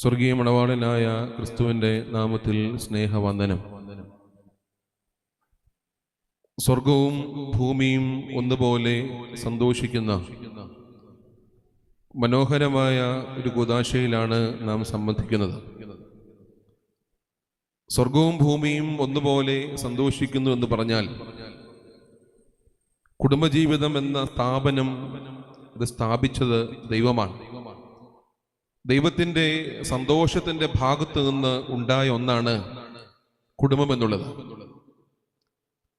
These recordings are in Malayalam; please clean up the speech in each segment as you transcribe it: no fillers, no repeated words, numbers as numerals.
സ്വർഗീയ മണവാളനായ ക്രിസ്തുവിൻ്റെ നാമത്തിൽ സ്നേഹവന്ദനം. സ്വർഗവും ഭൂമിയും ഒന്നുപോലെ സന്തോഷിക്കുന്ന മനോഹരമായ ഒരു കൂദാശയിലാണ് നാം സംബന്ധിക്കുന്നത്. സ്വർഗവും ഭൂമിയും ഒന്നുപോലെ സന്തോഷിക്കുന്നു എന്ന് പറഞ്ഞാൽ, കുടുംബജീവിതം എന്ന സ്ഥാപനം അത് സ്ഥാപിച്ചത് ദൈവമാണ്. ദൈവത്തിൻ്റെ സന്തോഷത്തിൻ്റെ ഭാഗത്ത് നിന്ന് ഉണ്ടായ ഒന്നാണ് കുടുംബം എന്നുള്ളത്.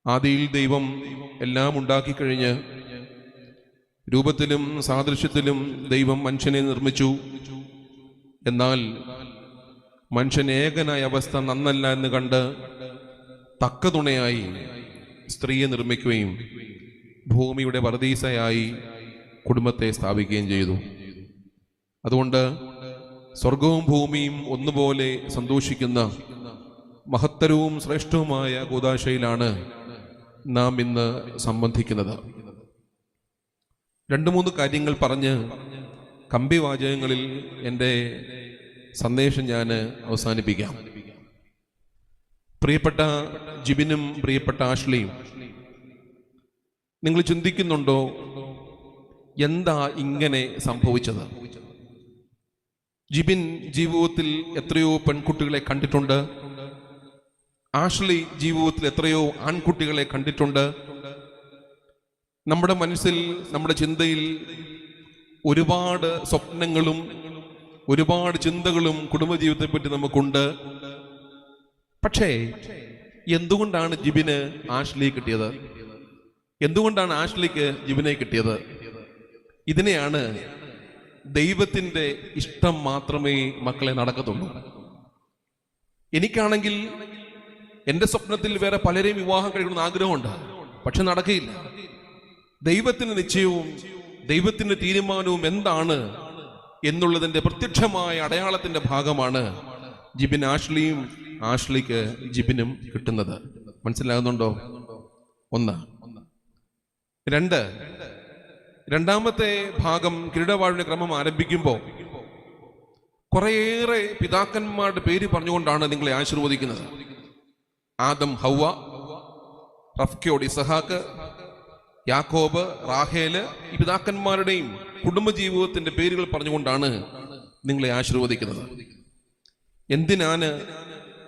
ആദിയിൽ ദൈവം എല്ലാം ഉണ്ടാക്കിക്കഴിഞ്ഞ് രൂപത്തിലും സാദൃശ്യത്തിലും ദൈവം മനുഷ്യനെ നിർമ്മിച്ചു. എന്നാൽ മനുഷ്യൻ ഏകനായ അവസ്ഥ നന്നല്ല എന്ന് കണ്ട് തക്ക തുണയായി സ്ത്രീയെ നിർമ്മിക്കുകയും ഭൂമിയുടെ പറുദീസയായി കുടുംബത്തെ സ്ഥാപിക്കുകയും ചെയ്തു. അതുകൊണ്ട് സ്വർഗവും ഭൂമിയും ഒന്നുപോലെ സന്തോഷിക്കുന്ന മഹത്തരവും ശ്രേഷ്ഠവുമായ കൂദാശയിലാണ് നാം ഇന്ന് സംബന്ധിക്കുന്നത്. 2-3 കാര്യങ്ങൾ പറഞ്ഞ് കമ്പിവാചകങ്ങളിൽ എൻ്റെ സന്ദേശം ഞാൻ അവസാനിപ്പിക്കാം. പ്രിയപ്പെട്ട ജിബിനും പ്രിയപ്പെട്ട ആഷ്ലിയും, നിങ്ങൾ ചിന്തിക്കുന്നുണ്ടോ എന്താ ഇങ്ങനെ സംഭവിച്ചത്? ജിബിൻ ജീവിതത്തിൽ എത്രയോ പെൺകുട്ടികളെ കണ്ടിട്ടുണ്ട്. ആഷ്ലി ജീവിതത്തിൽ എത്രയോ ആൺകുട്ടികളെ കണ്ടിട്ടുണ്ട്. നമ്മുടെ മനസ്സിൽ, നമ്മുടെ ചിന്തയിൽ ഒരുപാട് സ്വപ്നങ്ങളും ഒരുപാട് ചിന്തകളും കുടുംബജീവിതത്തെ പറ്റി നമുക്കുണ്ട്. പക്ഷേ എന്തുകൊണ്ടാണ് ജിബിന് ആഷ്ലിയെ കിട്ടിയത്? എന്തുകൊണ്ടാണ് ആഷ്ലിക്ക് ജിബിനെ കിട്ടിയത്? ഇതിനെയാണ് ദൈവത്തിൻ്റെ ഇഷ്ടം മാത്രമേ മക്കളെ നടക്കത്തുള്ളൂ. എനിക്കാണെങ്കിൽ എൻ്റെ സ്വപ്നത്തിൽ വേറെ പലരെയും വിവാഹം കഴിക്കണമെന്ന് ആഗ്രഹമുണ്ട്, പക്ഷെ നടക്കുകയില്ല. ദൈവത്തിൻ്റെ നിശ്ചയവും ദൈവത്തിൻ്റെ തീരുമാനവും എന്താണ് എന്നുള്ളതിൻ്റെ പ്രത്യക്ഷമായ അടയാളത്തിൻ്റെ ഭാഗമാണ് ജിബിൻ ആഷ്ലിയും ആഷ്ലിക്ക് ജിബിനും കിട്ടുന്നത്. മനസ്സിലാകുന്നുണ്ടോ? 1. 2, രണ്ടാമത്തെ ഭാഗം കിരീടവാഴിന്റെ ക്രമം ആരംഭിക്കുമ്പോൾ കുറേയേറെ പിതാക്കന്മാരുടെ പേര് പറഞ്ഞുകൊണ്ടാണ് നിങ്ങളെ ആശീർവദിക്കുന്നത്. ആദം, ഹൗവ, റഫ്കയോട് ഇസഹാക്ക്, യാക്കോബ്, റാഹേല്, ഈ പിതാക്കന്മാരുടെയും കുടുംബജീവിതത്തിന്റെ പേരുകൾ പറഞ്ഞുകൊണ്ടാണ് നിങ്ങളെ ആശീർവദിക്കുന്നത്. എന്തിനാണ്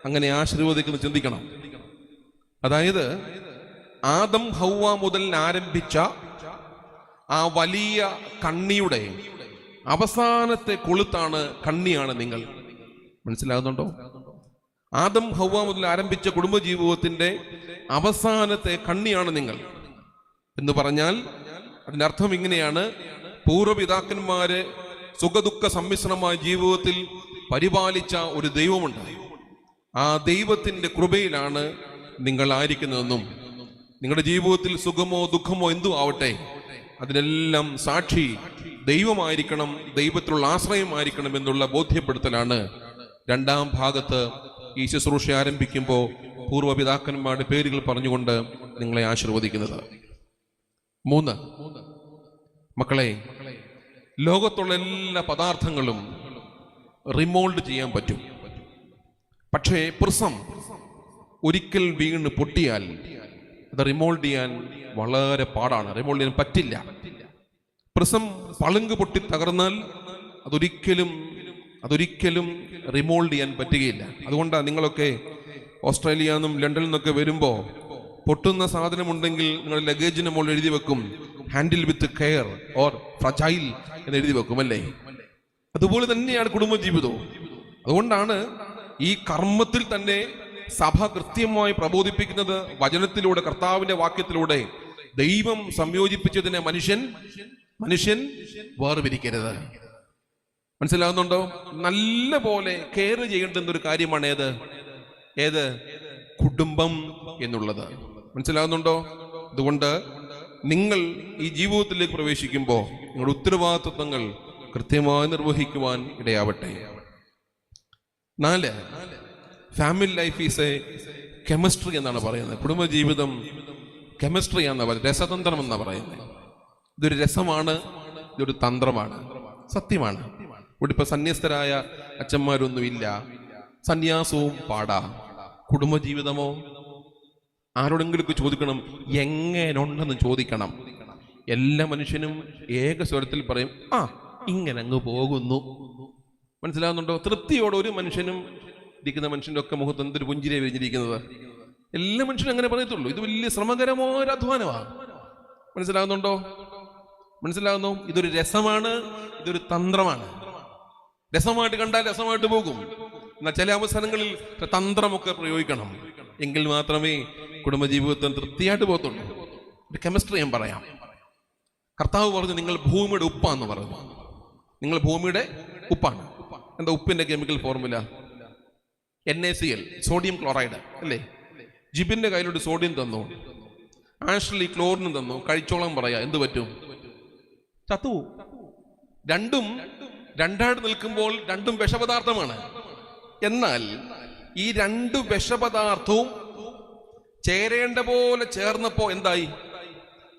അങ്ങനെ ആശീർവദിക്കുന്നത് ചിന്തിക്കണം. അതായത് ആദം ഹൗവ മുതൽ ആരംഭിച്ച ആ വലിയ കണ്ണിയുടെ അവസാനത്തെ കൊളുത്താണ്, കണ്ണിയാണ് നിങ്ങൾ. മനസ്സിലാകുന്നുണ്ടോ? ആദം ഹൗവ മുതൽ ആരംഭിച്ച കുടുംബജീവിതത്തിന്റെ അവസാനത്തെ കണ്ണിയാണ് നിങ്ങൾ എന്ന് പറഞ്ഞാൽ അതിന്റെ അർത്ഥം ഇങ്ങനെയാണ്: പൂർവ്വപിതാക്കന്മാര് സുഖദുഃഖ സമ്മിശ്രമായ ജീവിതത്തിൽ പരിപാലിച്ച ഒരു ദൈവമുണ്ട്. ആ ദൈവത്തിന്റെ കൃപയിലാണ് നിങ്ങൾ ആയിരിക്കുന്നതെന്നും നിങ്ങളുടെ ജീവിതത്തിൽ സുഖമോ ദുഃഖമോ എന്തു ആവട്ടെ അതിനെല്ലാം സാക്ഷി ദൈവമായിരിക്കണം, ദൈവത്തിലുള്ള ആശ്രയമായിരിക്കണം എന്നുള്ള ബോധ്യപ്പെടുത്തലാണ് 2-ാം ഭാഗത്ത് ഈ ശുശ്രൂഷ ആരംഭിക്കുമ്പോൾ പൂർവ്വപിതാക്കന്മാരുടെ പേരുകൾ പറഞ്ഞുകൊണ്ട് നിങ്ങളെ ആശീർവദിക്കുന്നത്. 3, മക്കളെ, ലോകത്തുള്ള എല്ലാ പദാർത്ഥങ്ങളും റിമോൾഡ് ചെയ്യാൻ പറ്റും. പക്ഷേ പ്രിസം ഒരിക്കൽ വീണ് പൊട്ടിയാൽ അത് റിമോൾഡ് ചെയ്യാൻ വളരെ പാടാണ്. റിമോൾഡ് ചെയ്യാൻ പറ്റില്ല. പ്രിസം പളുങ്ക് പൊട്ടി തകർന്നാൽ അതൊരിക്കലും റിമോൾഡ് ചെയ്യാൻ പറ്റുകയില്ല. അതുകൊണ്ടാണ് നിങ്ങളൊക്കെ ഓസ്ട്രേലിയ നിന്നും ലണ്ടനിൽ നിന്നൊക്കെ വരുമ്പോൾ പൊട്ടുന്ന സാധനമുണ്ടെങ്കിൽ നിങ്ങളുടെ ലഗേജിന് മുകളിൽ എഴുതി വെക്കും, handle with care or fragile എന്ന് എഴുതി വെക്കും, അല്ലേ? അതുപോലെ തന്നെയാണ് കുടുംബജീവിതവും. അതുകൊണ്ടാണ് ഈ കർമ്മത്തിൽ തന്നെ സഭ കൃത്യമായി പ്രബോധിപ്പിക്കുന്നത്. വചനത്തിലൂടെ, കർത്താവിന്റെ വാക്യത്തിലൂടെ ദൈവം സംയോജിപ്പിച്ചതിനെ മനുഷ്യൻ വേർപിരിക്കരുത്. മനസ്സിലാകുന്നുണ്ടോ? നല്ല പോലെ കെയർ ചെയ്യേണ്ടുന്ന ഒരു കാര്യമാണ് ഏത് കുടുംബം എന്നുള്ളത്. മനസ്സിലാകുന്നുണ്ടോ? അതുകൊണ്ട് നിങ്ങൾ ഈ ജീവിതത്തിലേക്ക് പ്രവേശിക്കുമ്പോൾ നിങ്ങളുടെ ഉത്തരവാദിത്വങ്ങൾ കൃത്യമായി നിർവഹിക്കുവാൻ ഇടയാവട്ടെ. 4, family life is A chemistry എന്നാണ് പറയുന്നത്. കുടുംബജീവിതം കെമിസ്ട്രി എന്നാണ് പറയുന്നത്, രസതന്ത്രം എന്നാണ് പറയുന്നത്. ഇതൊരു രസമാണ്, ഇതൊരു തന്ത്രമാണ്, സത്യമാണ്. ഇവിടെ ഇപ്പൊ സന്യസ്തരായ അച്ഛന്മാരൊന്നുമില്ല, സന്യാസവും പാടാ, കുടുംബജീവിതമോ ആരോടെങ്കിലും ചോദിക്കണം എങ്ങനെയുണ്ടെന്ന് ചോദിക്കണം. എല്ലാ മനുഷ്യനും ഏക സ്വരത്തിൽ പറയും ആ ഇങ്ങനെ അങ്ങ് പോകുന്നു. മനസ്സിലാകുന്നുണ്ടോ? തൃപ്തിയോടെ ഒരു മനുഷ്യനും ഇരിക്കുന്ന മനുഷ്യൻ്റെ ഒക്കെ മുഖത്ത് എന്തൊരു പുഞ്ചിരിയെ വിരിഞ്ഞിരിക്കുന്നത്. എല്ലാ മനുഷ്യനും അങ്ങനെ പറയത്തുള്ളൂ. ഇത് വലിയ ശ്രമകരമായ ഒരു അധ്വാനമാണ്. മനസ്സിലാകുന്നുണ്ടോ? മനസ്സിലാകുന്നു? ഇതൊരു രസമാണ്, ഇതൊരു തന്ത്രമാണ്. രസമായിട്ട് കണ്ടാൽ രസമായിട്ട് പോകും. എന്നാൽ ചില അവസരങ്ങളിൽ തന്ത്രമൊക്കെ പ്രയോഗിക്കണം. എങ്കിൽ മാത്രമേ കുടുംബജീവിതത്തിൽ തൃപ്തിയായിട്ട് പോകത്തുള്ളൂ. ഒരു കെമിസ്ട്രി ഞാൻ പറയാം. കർത്താവ് പറഞ്ഞു നിങ്ങൾ ഭൂമിയുടെ ഉപ്പാന്ന് പറഞ്ഞു. നിങ്ങൾ ഭൂമിയുടെ ഉപ്പാണ്. എന്താ ഉപ്പിന്റെ chemical formula? NaCl, sodium chloride അല്ലേ? ജിബിന്റെ കയ്യിലോട്ട് സോഡിയം തന്നു, ആഷ്ലി ക്ലോറിനും തന്നു, കഴിച്ചോളം പറയാ, എന്ത് പറ്റും? ചത്തു. രണ്ടും രണ്ടായിട്ട് നിൽക്കുമ്പോൾ രണ്ടും വിഷപദാർത്ഥമാണ്. എന്നാൽ ഈ രണ്ട് വിഷപദാർത്ഥവും ചേരേണ്ട പോലെ ചേർന്നപ്പോ എന്തായി?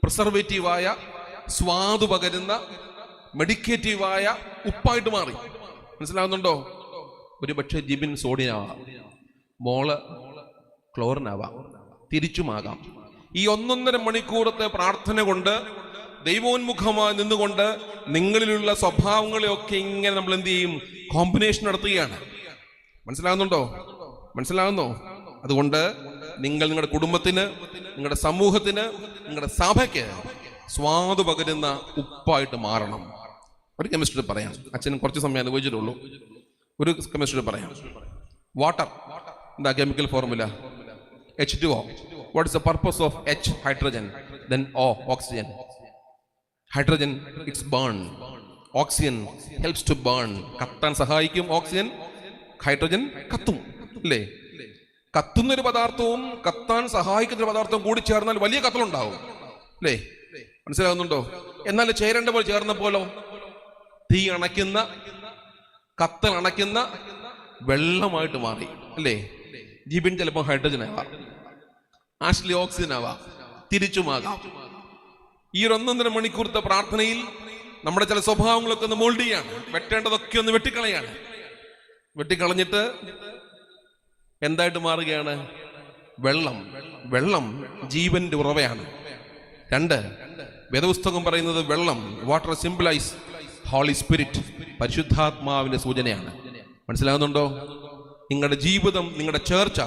പ്രിസർവേറ്റീവായ, സ്വാദ് പകരുന്ന, മെഡിക്കേറ്റീവായ ഉപ്പായിട്ട് മാറി. മനസ്സിലാവുന്നുണ്ടോ? ഒരു പക്ഷേ ജിബിൻ സോഡിയമാവാം, മോള് ക്ലോറിനാവാം, തിരിച്ചുമാകാം. ഈ 1.5 മണിക്കൂറത്തെ പ്രാർത്ഥന കൊണ്ട് ദൈവോന്മുഖമായി നിന്നുകൊണ്ട് നിങ്ങളിലുള്ള സ്വഭാവങ്ങളെയൊക്കെ ഇങ്ങനെ നമ്മൾ എന്ത് ചെയ്യും? കോമ്പിനേഷൻ നടത്തുകയാണ്. മനസ്സിലാകുന്നുണ്ടോ? മനസ്സിലാകുന്നോ? അതുകൊണ്ട് നിങ്ങൾ നിങ്ങളുടെ കുടുംബത്തിന്, നിങ്ങളുടെ സമൂഹത്തിന്, നിങ്ങളുടെ സഭയ്ക്ക് സ്വാദ് പകരുന്ന ഉപ്പായിട്ട് മാറണം. ഒരു കെമിസ്ട്രി പറയാം. അച്ഛന് കുറച്ച് സമയം അനുഭവിച്ചിട്ടുള്ളൂ. ഒരു കെമിസ്ട്രി പറയാം. വാട്ടർ എന്താ chemical formula? H2O. What is the purpose of H? Hydrogen. Then O, oxygen. Hydrogen, it's burn. Oxygen helps to burn. കത്താൻ സഹായിക്കും ഓക്സിജൻ. ഹൈഡ്രജൻ കത്തും അല്ലേ? കത്തുന്നൊരു പദാർത്ഥവും കത്താൻ സഹായിക്കുന്ന ഒരു പദാർത്ഥവും കൂടി ചേർന്നാൽ വലിയ കത്തലുണ്ടാവും അല്ലേ? മനസ്സിലാകുന്നുണ്ടോ? എന്നാൽ ചേരേണ്ട പോലെ ചേർന്നപ്പോലോ തീ അണയ്ക്കുന്ന, കത്തൽ അണയ്ക്കുന്ന വെള്ളമായിട്ട് മാറി അല്ലേ? ജിബിൻ ചിലപ്പോൾ ഹൈഡ്രജൻ ആവാം, ആഷ്ലി ഓക്സിജൻ ആവാം, തിരിച്ചുമാകാം. ഈ 1.5 മണിക്കൂറത്തെ പ്രാർത്ഥനയിൽ നമ്മുടെ ചില സ്വഭാവങ്ങളൊക്കെ ഒന്ന് മോൾഡ് ചെയ്യാണ്. വെട്ടേണ്ടതൊക്കെ ഒന്ന് വെട്ടിക്കളയാണ്. വെട്ടിക്കളഞ്ഞിട്ട് എന്തായിട്ട് മാറുകയാണ്? വെള്ളം. വെള്ളം ജീവന്റെ ഉറവയാണ്. 2, വേദപുസ്തകം പറയുന്നത് വെള്ളം, വാട്ടർ സിംബലൈസ് ഹോളി സ്പിരിറ്റ്, പരിശുദ്ധാത്മാവിന്റെ സൂചനയാണ്. മനസ്സിലാകുന്നുണ്ടോ? നിങ്ങളുടെ ജീവിതം, നിങ്ങളുടെ ചേർച്ച,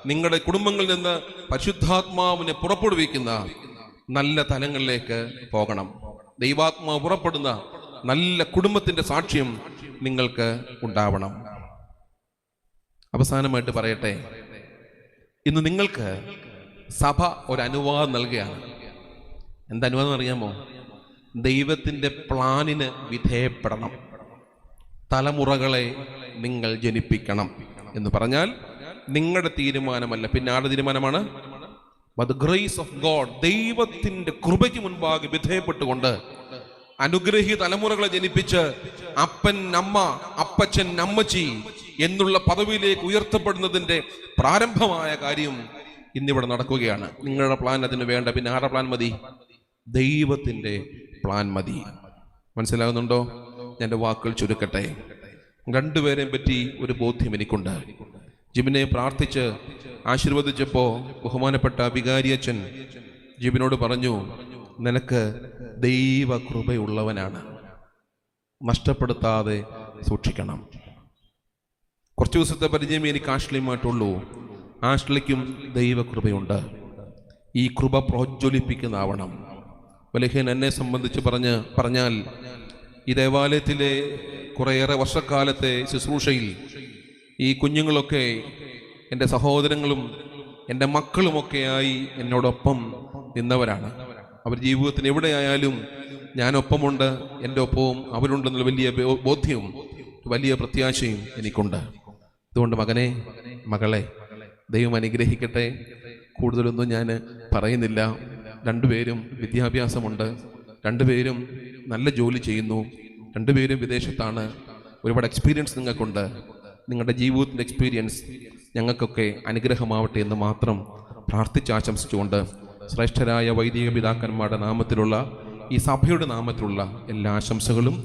നിങ്ങളുടെ കുടുംബങ്ങളിൽ നിന്ന് പരിശുദ്ധാത്മാവിനെ പുറപ്പെടുവിക്കുന്ന നല്ല തലങ്ങളിലേക്ക് പോകണം. ദൈവാത്മാവ് പുറപ്പെടുന്ന നല്ല കുടുംബത്തിന്റെ സാക്ഷ്യം നിങ്ങൾക്ക് ഉണ്ടാവണം. അവസാനമായിട്ട് പറയട്ടെ, ഇന്ന് നിങ്ങൾക്ക് സഭ ഒരു അനുവാദം നൽകുകയാണ്. എന്താ അനുവാദം അറിയാമോ? ദൈവത്തിന്റെ പ്ലാനിന് വിധേയപ്പെടണം. തലമുറകളെ നിങ്ങൾ ജനിപ്പിക്കണം എന്ന് പറഞ്ഞാൽ നിങ്ങളുടെ തീരുമാനമല്ല, പിന്നെ ആരുടെ തീരുമാനമാണ്? But the grace of God, ദൈവത്തിന്റെ കൃപയ്ക്ക് മുൻപാകെ വിധേയപ്പെട്ടുകൊണ്ട് അനുഗ്രഹീത തലമുറകളെ ജനിപ്പിച്ച് അപ്പൻ, അമ്മ, അപ്പച്ചൻ, അമ്മച്ചി എന്നുള്ള പദവിയിലേക്ക് ഉയർത്തപ്പെടുന്നതിന്റെ പ്രാരംഭമായ കാര്യം ഇന്നിവിടെ നടക്കുകയാണ്. നിങ്ങളുടെ പ്ലാൻ അതിന് വേണ്ട, പിന്നെ ആരുടെ പ്ലാൻ മതി? ദൈവത്തിന്റെ പ്ലാൻ മതി. മനസ്സിലാകുന്നുണ്ടോ? ഞാൻ വാക്കുകൾ ചുരുക്കട്ടെ. 2 പേരെയും പറ്റി ഒരു ബോധ്യം എനിക്കുണ്ട്. ജിബിനെ പ്രാർത്ഥിച്ച് ആശീർവദിച്ചപ്പോ ബഹുമാനപ്പെട്ട വികാരിയച്ഛൻ ജിബിനോട് പറഞ്ഞു, നിനക്ക് ദൈവ കൃപയുള്ളവനാണ്, നഷ്ടപ്പെടുത്താതെ സൂക്ഷിക്കണം. കുറച്ചു ദിവസത്തെ പരിചയം എനിക്ക് ആഷ്ലിയുമായിട്ടുള്ളൂ. ആഷ്ലിക്കും ദൈവകൃപയുണ്ട്. ഈ കൃപ പ്രോജ്വലിപ്പിക്കുന്നതാവണം. വലഹീൻ എന്നെ സംബന്ധിച്ച് പറഞ്ഞാൽ ഈ ദേവാലയത്തിലെ കുറേയേറെ വർഷക്കാലത്തെ ശുശ്രൂഷയിൽ ഈ കുഞ്ഞുങ്ങളൊക്കെ എൻ്റെ സഹോദരങ്ങളും എൻ്റെ മക്കളുമൊക്കെയായി എന്നോടൊപ്പം നിന്നവരാണ്. അവർ ജീവിതത്തിന് എവിടെയായാലും ഞാനൊപ്പമുണ്ട്, എൻ്റെ ഒപ്പവും അവരുണ്ടെന്നുള്ള വലിയ ബോധ്യവും വലിയ പ്രത്യാശയും എനിക്കുണ്ട്. അതുകൊണ്ട് മകനെ, മകളെ, ദൈവം അനുഗ്രഹിക്കട്ടെ. കൂടുതലൊന്നും ഞാൻ പറയുന്നില്ല. 2 പേരും വിദ്യാഭ്യാസമുണ്ട്, 2 പേരും നല്ല ജോലി ചെയ്യുന്നു, 2 പേരും വിദേശത്താണ്. ഒരുപാട് എക്സ്പീരിയൻസ് നിങ്ങൾക്കുണ്ട്. നിങ്ങളുടെ ജീവിതത്തിൻ്റെ എക്സ്പീരിയൻസ് ഞങ്ങൾക്കൊക്കെ അനുഗ്രഹമാവട്ടെ എന്ന് മാത്രം പ്രാർത്ഥിച്ച് ആശംസിച്ചുകൊണ്ട് ശ്രേഷ്ഠരായ വൈദിക പിതാക്കന്മാരുടെ നാമത്തിലുള്ള, ഈ സഭയുടെ നാമത്തിലുള്ള എല്ലാ ആശംസകളും